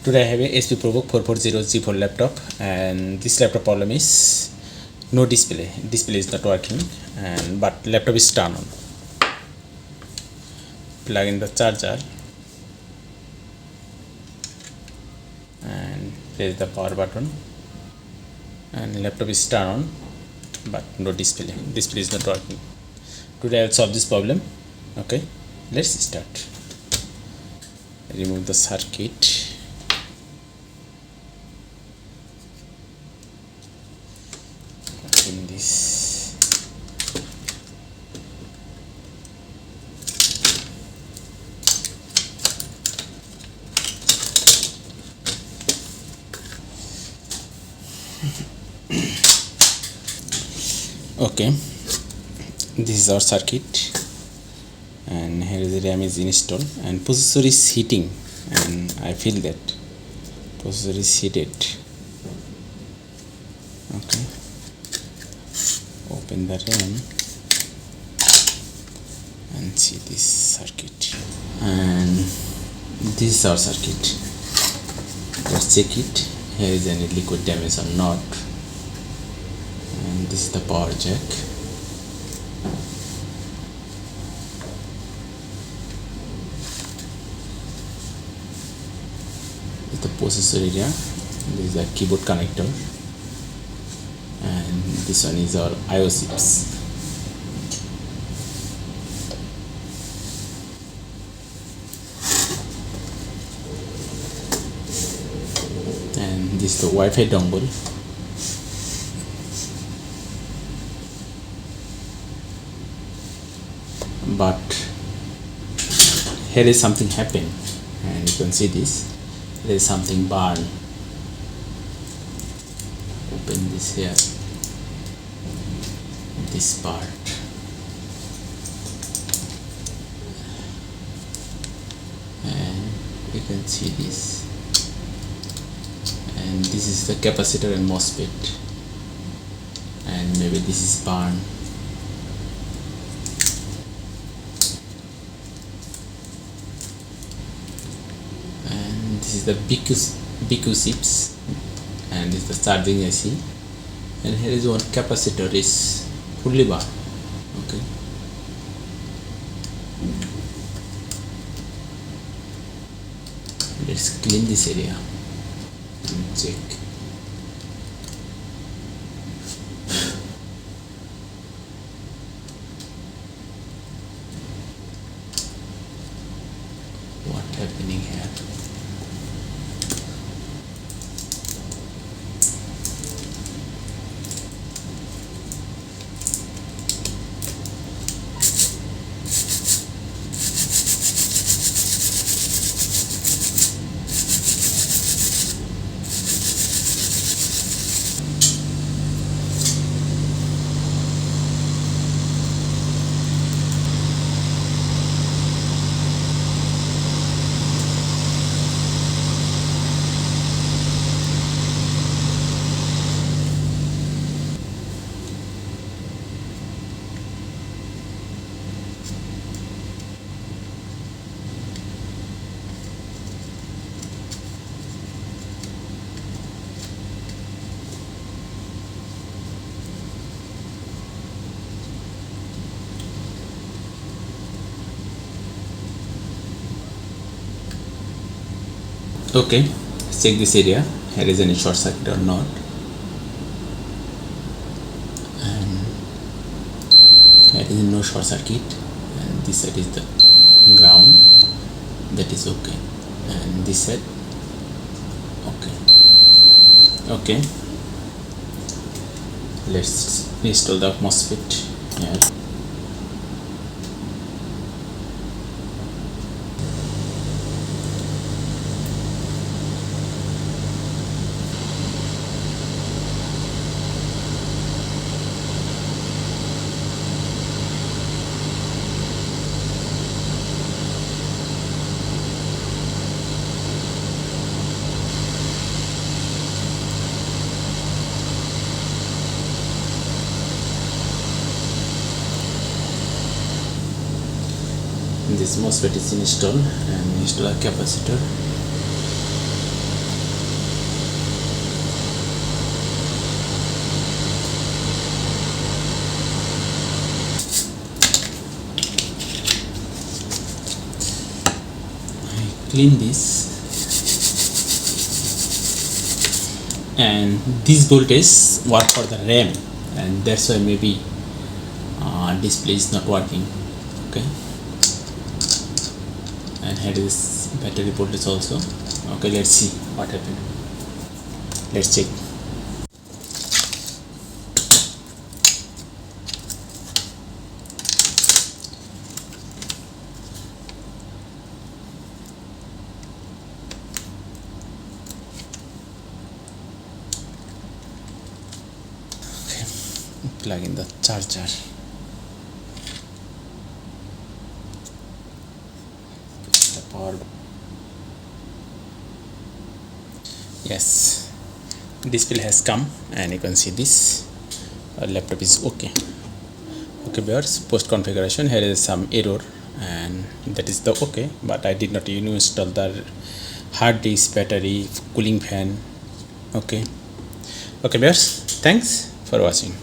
Today I have a HP ProBook 440G4 laptop, and this laptop problem is no display. Display is not working, but laptop is turned on. Plug in the charger and press the power button, and laptop is turned on, but no display. Display is not working. Today I will solve this problem. Okay, let's start. Remove the circuit. In this okay, this is our circuit, and here is the RAM is installed, and processor is heating, and I feel that processor is heated. Okay, open the RAM and see this circuit, and this is our circuit. Let's check it. Here is any liquid damage or not, and this is the power jack. This is the processor area. This is the keyboard connector, and this one is our I/O chips. And this is the Wi-Fi dongle. But here is something happened, and you can see this. There is something burn. Open this here. This part, and you can see this, and this is the capacitor and MOSFET, and maybe this is burn. And this is the BQ chips, and this is the charging IC, and here is one capacitor is fully burned. Okay, let's clean this area and check. What happening here? Okay, check this area. Here is any short circuit or not, and here is no short circuit, and this side is the ground. That is okay, and this side okay. Let's install the MOSFET here. This MOSFET is installed, and install a capacitor. clean this, and this voltage work for the RAM, and that's why maybe display is not working. Okay, and here is battery voltage also. Okay, let's see what happened. Let's check. Plug in the charger. The power. Yes, display has come, and you can see this laptop is okay. Okay viewers, post configuration, here is some error, and that is the okay, but I did not install the hard disk, battery, cooling fan. Okay viewers, thanks for watching.